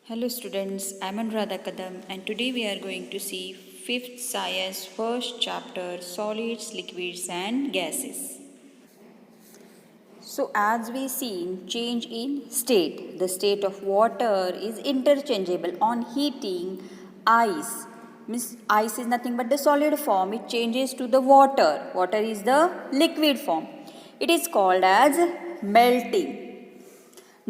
Hello students, I'm Anuradha Kadam and today we are going to see 5th Science first chapter Solids, Liquids and Gases. So as we see change in state, the state of water is interchangeable on heating. Ice means ice is nothing but the solid form, it changes to the water. Water is the liquid form. It is called as melting.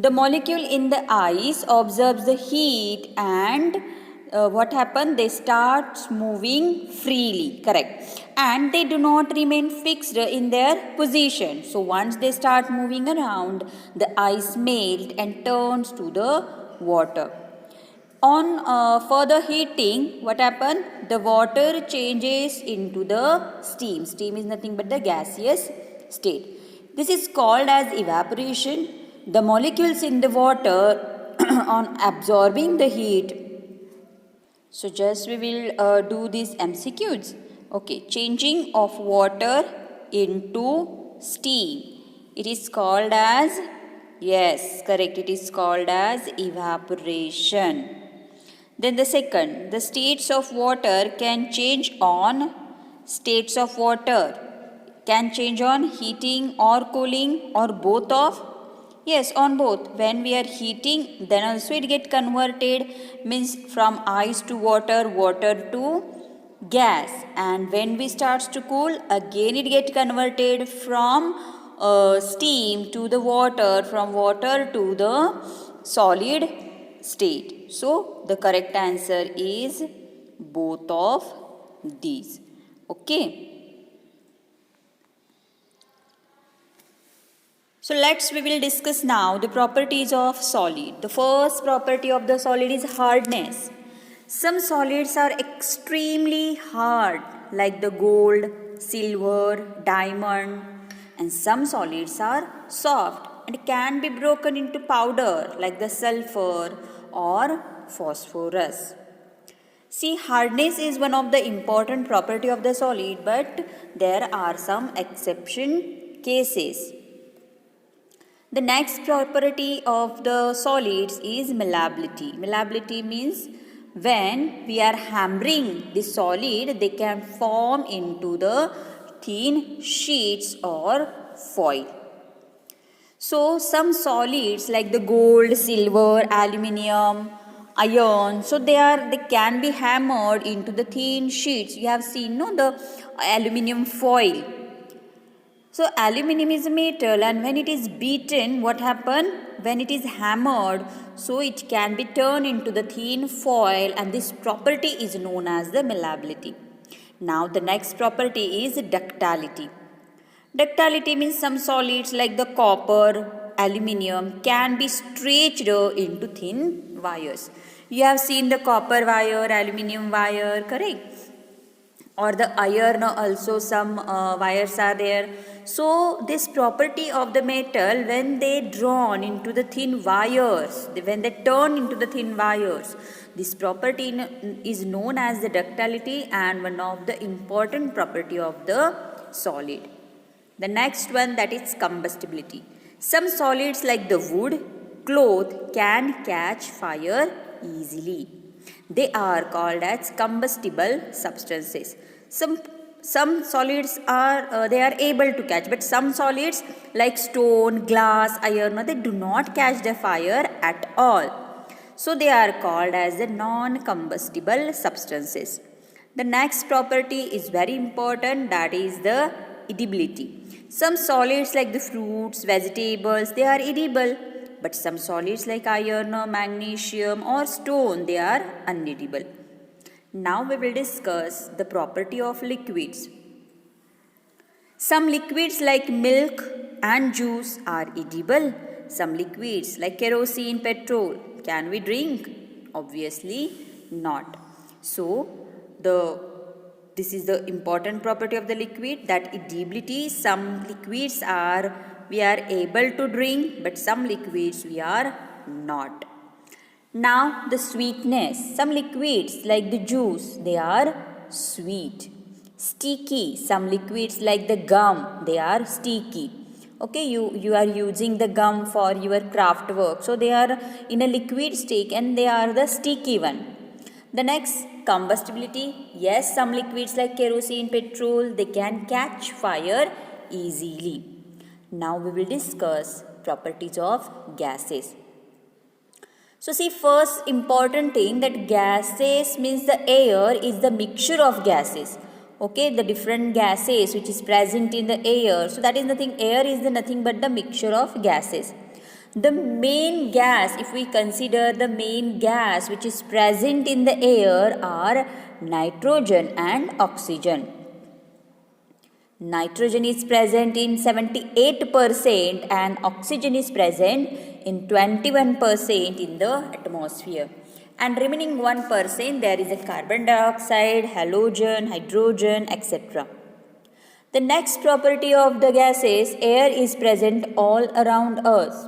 The molecule in the ice observes the heat and what happens? They start moving freely, correct? And they do not remain fixed in their position. So once they start moving around, the ice melts and turns to the water. On further heating, what happens? The water changes into the steam. Steam is nothing but the gaseous state. This is called as evaporation. The molecules in the water on absorbing the heat. So just we will do these MCQs. Okay, changing of water into steam. It is called as, yes, correct, it is called as evaporation. Then the second, the states of water can change on states of water can change on heating or cooling or both of. Yes, on both. When we are heating, then also it get converted, means from ice to water, water to gas. And when we starts to cool, again it get converted from steam to the water, from water to the solid state. So the correct answer is both of these. Okay. So we will discuss now the properties of solid. The first property of the solid is hardness. Some solids are extremely hard like the gold, silver, diamond, and some solids are soft and can be broken into powder like the sulfur or phosphorus. See, hardness is one of the important property of the solid, but there are some exception cases. The next property of the solids is malleability. Malleability means when we are hammering the solid, they can form into the thin sheets or foil. So some solids like the gold, silver, aluminium, iron, so they can be hammered into the thin sheets. You have seen the aluminium foil. So aluminum is a metal, and when it is beaten, what happens? When it is hammered, so it can be turned into the thin foil, and this property is known as the malleability. Now the next property is ductility. Ductility means some solids like the copper, aluminium can be stretched into thin wires. You have seen the copper wire, aluminium wire, correct? Or the iron also some wires are there. So this property of the metal, when they drawn into the thin wires, when they turn into the thin wires, this property is known as the ductility and one of the important property of the solid. The next one, that is combustibility. Some solids like the wood, cloth can catch fire easily. They are called as combustible substances. Some solids are they are able to catch, but some solids like stone, glass, iron, they do not catch the fire at all. So they are called as the non-combustible substances. The next property is very important, that is the edibility. Some solids like the fruits, vegetables, they are edible. But some solids like iron, magnesium or stone, they are unedible. Now we will discuss the property of liquids. Some liquids like milk and juice are edible. Some liquids like kerosene, petrol, can we drink? Obviously not. So this is the important property of the liquid, that edibility. Some liquids we are able to drink, but some liquids we are not. Now the sweetness. Some liquids like the juice, they are sweet. Sticky. Some liquids like the gum, they are sticky. Okay, you are using the gum for your craft work, so they are in a liquid state and they are the sticky one. The next, combustibility. Yes, some liquids like kerosene, petrol, they can catch fire easily. Now we will discuss properties of gases. So see, first important thing, that gases means the air is the mixture of gases. Okay, the different gases which is present in the air. So that is nothing, air is the nothing but the mixture of gases. The main gas, if we consider the main gas which is present in the air, are nitrogen and oxygen. Nitrogen is present in 78% and oxygen is present in 21% in the atmosphere. And remaining 1% there is a carbon dioxide, halogen, hydrogen, etc. The next property of the gases, air is present all around us.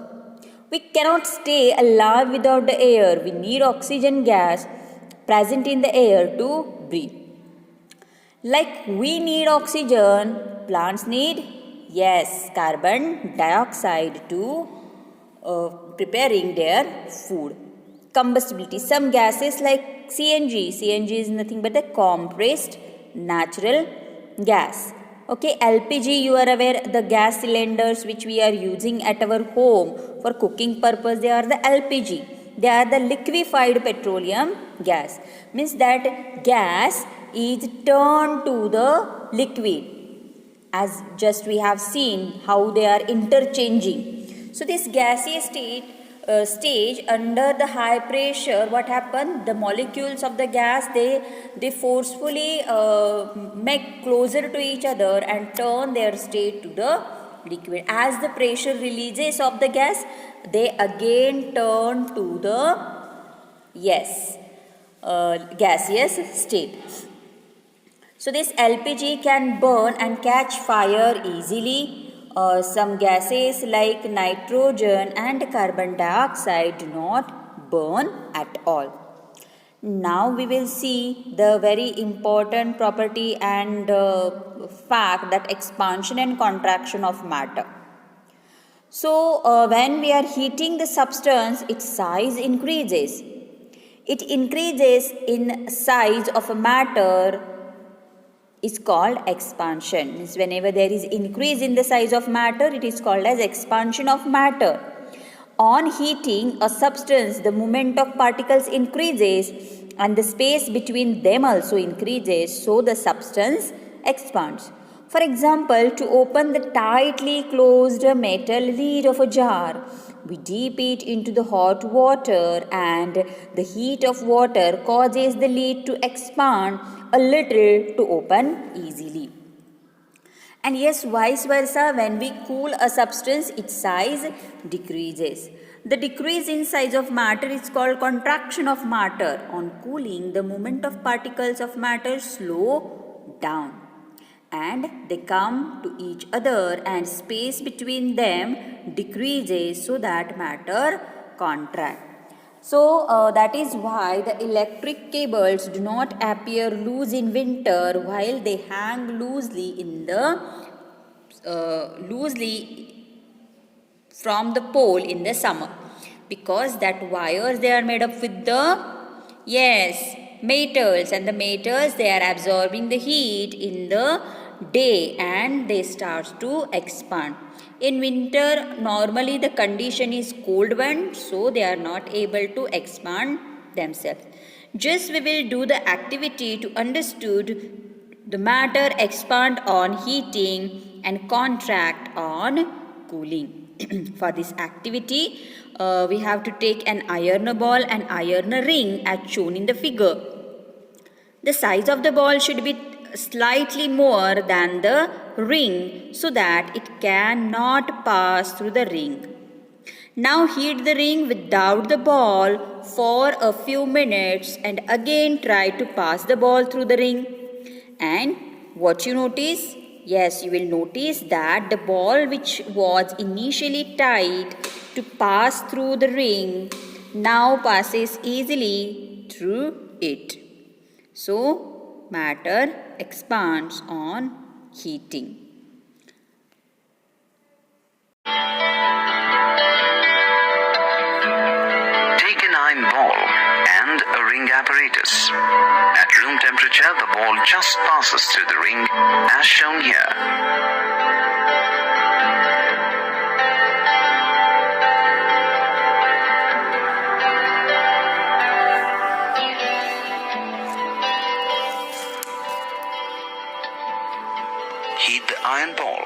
We cannot stay alive without the air. We need oxygen gas present in the air to breathe. Like we need oxygen, plants need, yes, carbon dioxide to preparing their food. Combustibility. Some gases like CNG is nothing but a compressed natural gas. Okay, LPG, you are aware, the gas cylinders which we are using at our home for cooking purpose, they are the LPG. They are the liquefied petroleum gas. Means that gas is turned to the liquid. As just we have seen how they are interchanging. So this gaseous stage under the high pressure, what happened? The molecules of the gas, they forcefully make closer to each other and turn their state to the liquid. As the pressure releases of the gas, they again turn to the gaseous state. So this LPG can burn and catch fire easily. Some gases like nitrogen and carbon dioxide do not burn at all. Now we will see the very important property and fact, that expansion and contraction of matter. So when we are heating the substance, its size increases. It increases in size of a matter is called expansion. Means whenever there is increase in the size of matter, it is called as expansion of matter. On heating a substance, the movement of particles increases and the space between them also increases, so the substance expands. For example, to open the tightly closed metal lid of a jar, we dip it into the hot water and the heat of water causes the lid to expand a little to open easily. And yes, vice versa, when we cool a substance, its size decreases. The decrease in size of matter is called contraction of matter. On cooling, the movement of particles of matter slow down and they come to each other and space between them decreases, so that matter contract. So that is why the electric cables do not appear loose in winter while they hang loosely in the from the pole in the summer, because that wires, they are made up with the metals, and the metals, they are absorbing the heat in the day and they start to expand. In winter, normally the condition is cold one, so they are not able to expand themselves. Just we will do the activity to understood the matter expand on heating and contract on cooling. For this activity, we have to take an iron ball and iron ring as shown in the figure. The size of the ball should be slightly more than the ring so that it cannot pass through the ring. Now heat the ring without the ball for a few minutes and again try to pass the ball through the ring. And what you notice? Yes, you will notice that the ball which was initially tight to pass through the ring now passes easily through it. So, matter expands on heating. apparatus. At room temperature, the ball just passes through the ring as shown here. Heat the iron ball.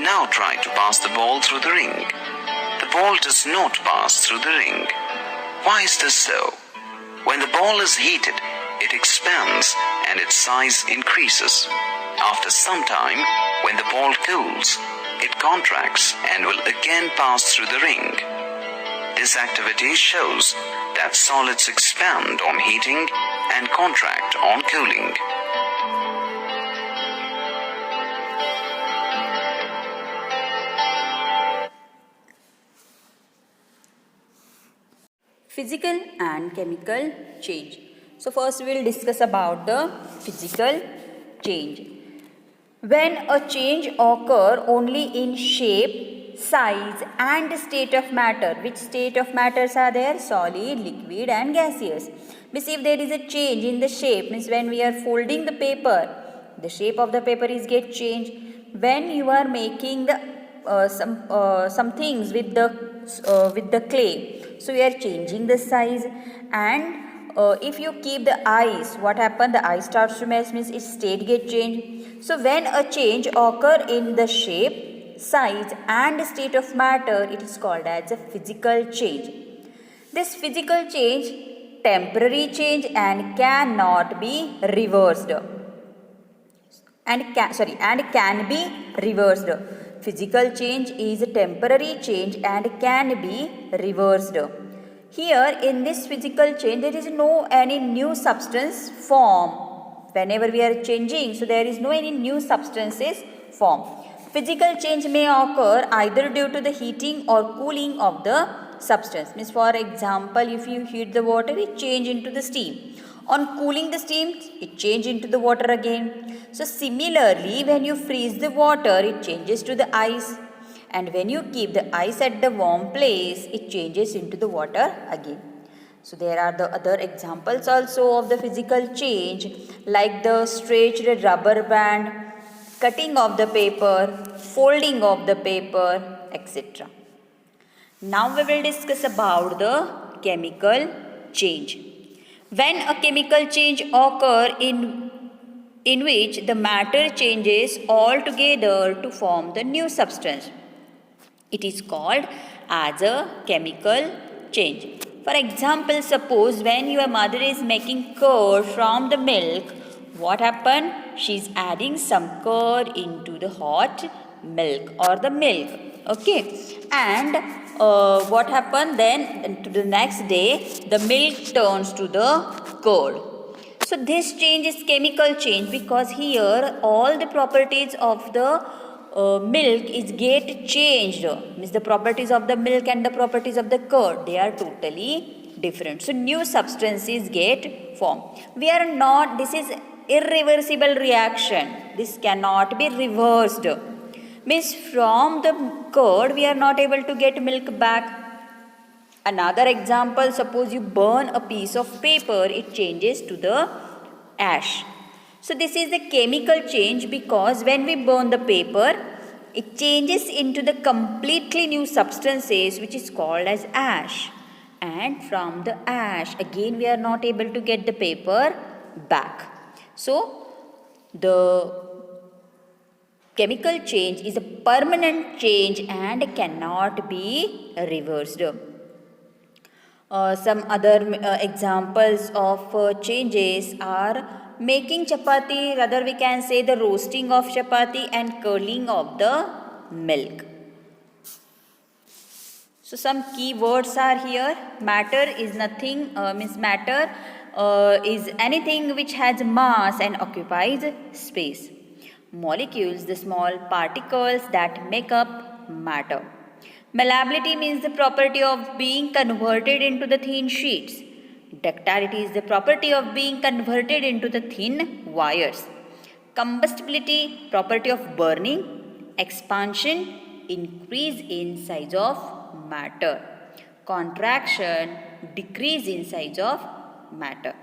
Now try to pass the ball through the ring. The ball does not pass through the ring. Why is this so? When the ball is heated, it expands and its size increases. After some time, when the ball cools, it contracts and will again pass through the ring. This activity shows that solids expand on heating and contract on cooling. Physical and chemical change. So first we will discuss about the physical change. When a change occur only in shape, size and state of matter. Which state of matters are there? Solid, liquid and gaseous. Means if there is a change in the shape, means when we are folding the paper, the shape of the paper is get changed. When you are making the some things with the clay, so we are changing the size. And if you keep the ice, what happen? The ice starts to melt, means its state get changed. So when a change occur in the shape, size and state of matter, it is called as a physical change. This physical change, temporary change and cannot be reversed. And can be reversed. Physical change is a temporary change and can be reversed. Here in this physical change, there is no any new substance form. Whenever we are changing, so there is no any new substances form. Physical change may occur either due to the heating or cooling of the substance. Means for example, if you heat the water, it change into the steam. On cooling the steam, it change into the water again. So similarly, when you freeze the water, it changes to the ice. And when you keep the ice at the warm place, it changes into the water again. So there are the other examples also of the physical change, like the stretched rubber band, cutting of the paper, folding of the paper, etc. Now we will discuss about the chemical change. When a chemical change occur in which the matter changes altogether to form the new substance, it is called as a chemical change. For example, suppose when your mother is making curd from the milk, what happened? She is adding some curd into the hot milk or the milk. Okay. And what happened then? To the next day, the milk turns to the curd. So this change is chemical change, because here all the properties of the milk is get changed. Means the properties of the milk and the properties of the curd, they are totally different. So new substances get formed. This is irreversible reaction. This cannot be reversed. Means from the curd we are not able to get milk back. Another example, suppose you burn a piece of paper, it changes to the ash. So this is the chemical change, because when we burn the paper, it changes into the completely new substances, which is called as ash. And from the ash, again we are not able to get the paper back. So the chemical change is a permanent change and cannot be reversed. Some other examples of changes are making chapati, rather we can say the roasting of chapati and curdling of the milk. So some key words are here. Matter is nothing, matter is anything which has mass and occupies space. Molecules, the small particles that make up matter. Malleability means the property of being converted into the thin sheets. Ductility is the property of being converted into the thin wires. Combustibility, property of burning. Expansion, increase in size of matter. Contraction, decrease in size of matter.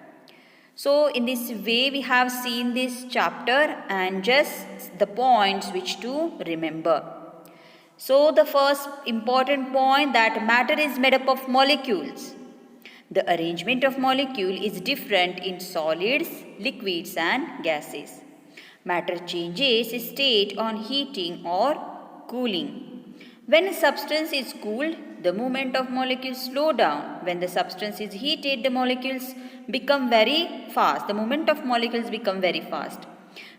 So in this way we have seen this chapter and just the points which to remember. So the first important point, that matter is made up of molecules. The arrangement of molecule is different in solids, liquids and gases. Matter changes state on heating or cooling. When a substance is cooled, the movement of molecules slow down. When the substance is heated, the molecules become very fast. The movement of molecules become very fast.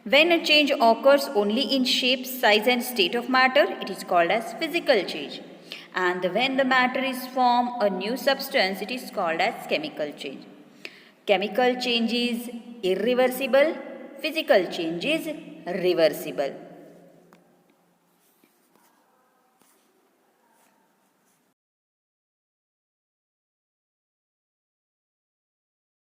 When a change occurs only in shape, size and state of matter, it is called as physical change. And when the matter is formed a new substance, it is called as chemical change. Chemical change is irreversible. Physical change is reversible.